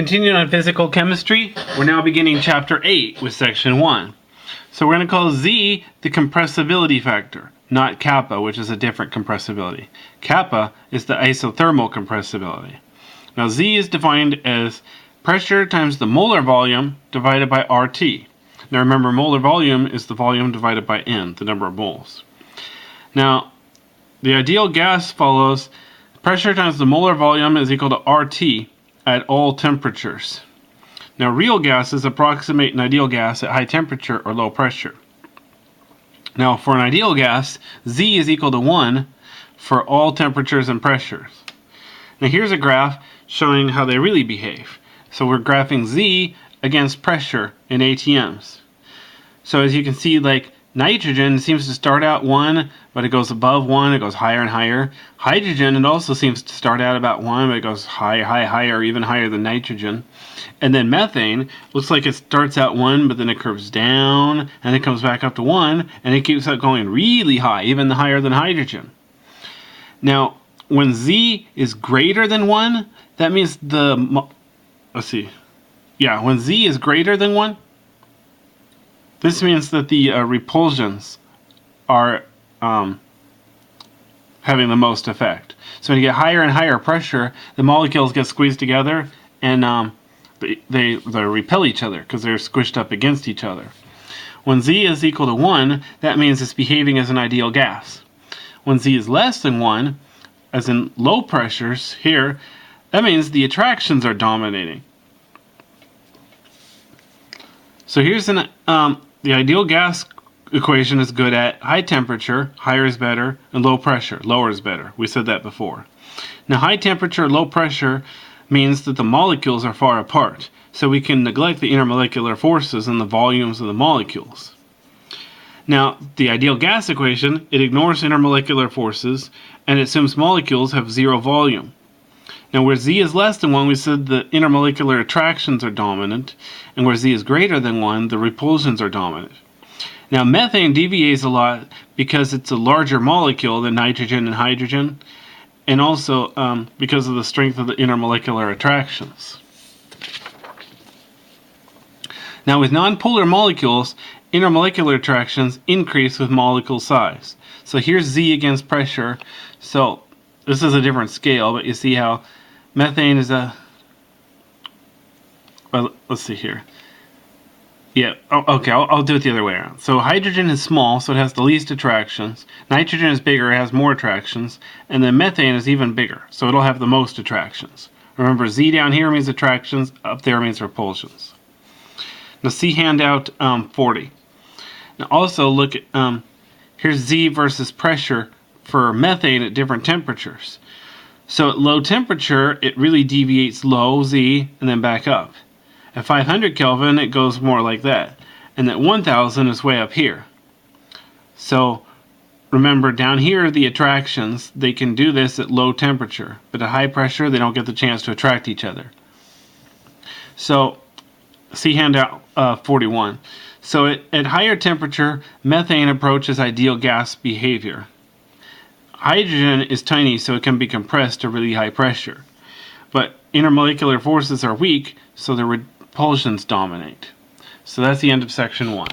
Continuing on physical chemistry, we're now beginning chapter 8 with section 1. So we're going to call Z the compressibility factor, not kappa, which is a different compressibility. Kappa is the isothermal compressibility. Now Z is defined as pressure times the molar volume divided by RT. Now remember, molar volume is the volume divided by N, the number of moles. Now, the ideal gas follows pressure times the molar volume is equal to RT at all temperatures. Now, real gases approximate an ideal gas at high temperature or low pressure. Now, for an ideal gas, Z is equal to 1 for all temperatures and pressures. Now, here's a graph showing how they really behave. So we're graphing Z against pressure in ATMs. So as you can see, like nitrogen seems to start out 1, but it goes above 1, it goes higher and higher. Hydrogen, it also seems to start out about 1, but it goes higher, even higher than nitrogen. And then methane looks like it starts out 1, but then it curves down, and it comes back up to 1, and it keeps on going really high, even higher than hydrogen. Now, when Z is greater than 1, that means when Z is greater than 1, this means that the repulsions are having the most effect. So when you get higher and higher pressure, the molecules get squeezed together and they repel each other because they're squished up against each other. When Z is equal to 1, that means it's behaving as an ideal gas. When Z is less than 1, as in low pressures here, that means the attractions are dominating. So here's the ideal gas equation is good at high temperature, higher is better, and low pressure, lower is better. We said that before. Now, high temperature, low pressure means that the molecules are far apart, so we can neglect the intermolecular forces and the volumes of the molecules. Now, the ideal gas equation, it ignores intermolecular forces and it assumes molecules have zero volume. Now, where Z is less than 1, we said the intermolecular attractions are dominant, and where Z is greater than 1, the repulsions are dominant. Now, methane deviates a lot because it's a larger molecule than nitrogen and hydrogen, and also because of the strength of the intermolecular attractions. Now, with nonpolar molecules, intermolecular attractions increase with molecule size. So here's Z against pressure. So this is a different scale, but you see how methane is let's see here. Yeah, okay, I'll do it the other way around. So hydrogen is small, so it has the least attractions. Nitrogen is bigger, it has more attractions. And then methane is even bigger, so it'll have the most attractions. Remember, Z down here means attractions, up there means repulsions. Now see handout 40. Now also look at, here's Z versus pressure for methane at different temperatures. So at low temperature, it really deviates low, Z, and then back up. At 500 Kelvin, it goes more like that. And at 1000 is way up here. So remember, down here, the attractions, they can do this at low temperature. But at high pressure, they don't get the chance to attract each other. So see handout 41. So at higher temperature, methane approaches ideal gas behavior. Hydrogen is tiny, so it can be compressed to really high pressure. But intermolecular forces are weak, so the repulsions dominate. So that's the end of section 1.